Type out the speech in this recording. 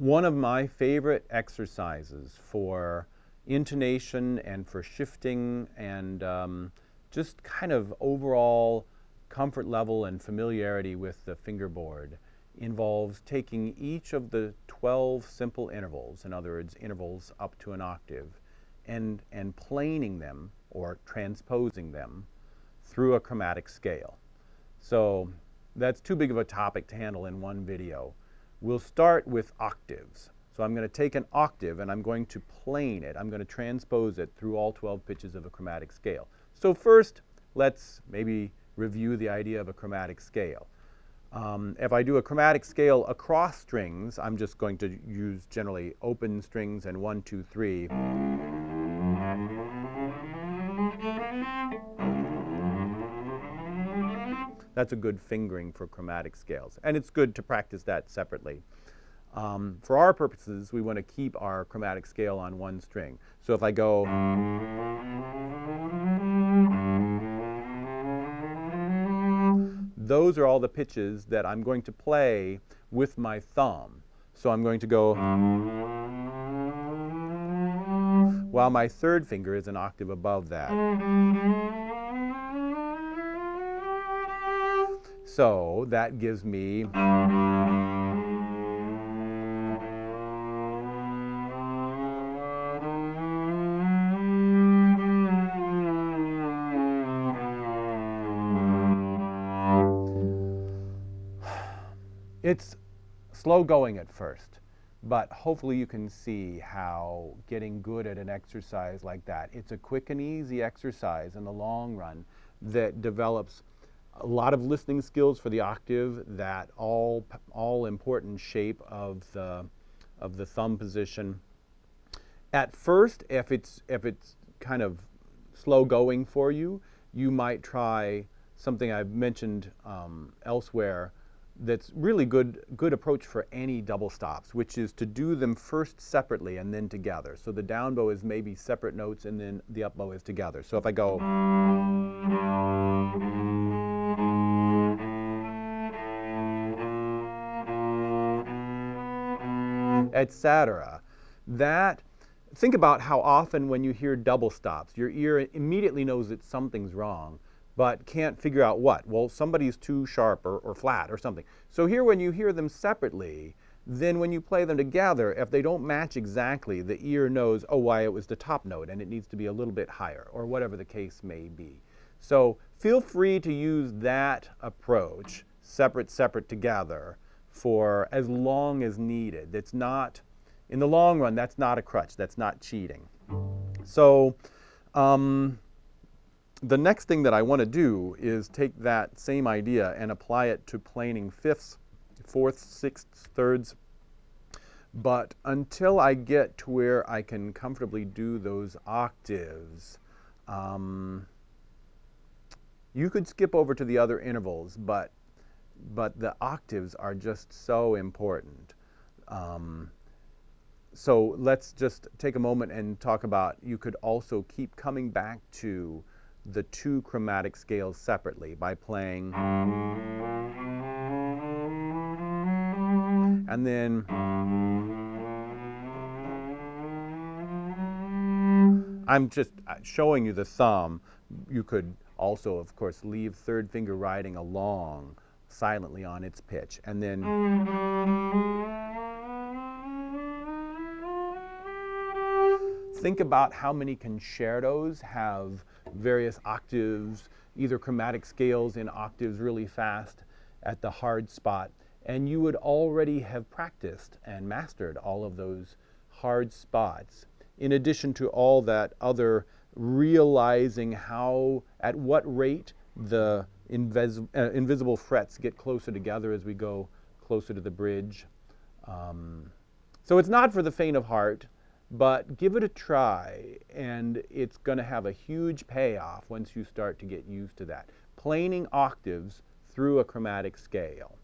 One of my favorite exercises for intonation and for shifting and just kind of overall comfort level and familiarity with the fingerboard involves taking each of the 12 simple intervals, in other words, intervals up to an octave, and planing them or transposing them through a chromatic scale. So that's too big of a topic to handle in one video. We'll start with octaves. So I'm going to take an octave and I'm going to plane it. I'm going to transpose it through all 12 pitches of a chromatic scale. So first, let's maybe review the idea of a chromatic scale. If I do a chromatic scale across strings, I'm just going to use generally open strings and 1, 2, 3. That's a good fingering for chromatic scales, and it's good to practice that separately. For our purposes, we want to keep our chromatic scale on one string. So if I go, those are all the pitches that I'm going to play with my thumb. So I'm going to go while my third finger is an octave above that. So that gives me it's slow going at first, but hopefully you can see how getting good at an exercise like that, it's a quick and easy exercise in the long run that develops a lot of listening skills for the octave, that all important shape of the thumb position. At first, if it's kind of slow going for you, you might try something I've mentioned elsewhere that's really good approach for any double stops, which is to do them first separately and then together. So the down bow is maybe separate notes and then the up bow is together. So if I go, etc. Think about how often when you hear double stops, your ear immediately knows that something's wrong, but can't figure out what. Well, somebody's too sharp or flat or something. So here when you hear them separately, then when you play them together, if they don't match exactly, the ear knows, oh, why, it was the top note and it needs to be a little bit higher, or whatever the case may be. So feel free to use that approach, separate together, for as long as needed. It's not, in the long run, that's not a crutch. That's not cheating. So the next thing that I want to do is take that same idea and apply it to planing fifths, fourths, sixths, thirds. But until I get to where I can comfortably do those octaves, you could skip over to the other intervals, but the octaves are just so important. So let's just take a moment and talk about, you could also keep coming back to the two chromatic scales separately by playing, and then I'm just showing you the thumb. You could also, of course, leave third finger riding along silently on its pitch, and then think about how many concertos have various octaves, either chromatic scales in octaves really fast at the hard spot, and you would already have practiced and mastered all of those hard spots, in addition to all that other realizing how, at what rate the invisible frets get closer together as we go closer to the bridge. So it's not for the faint of heart, but give it a try, and it's going to have a huge payoff once you start to get used to that. Planing octaves through a chromatic scale.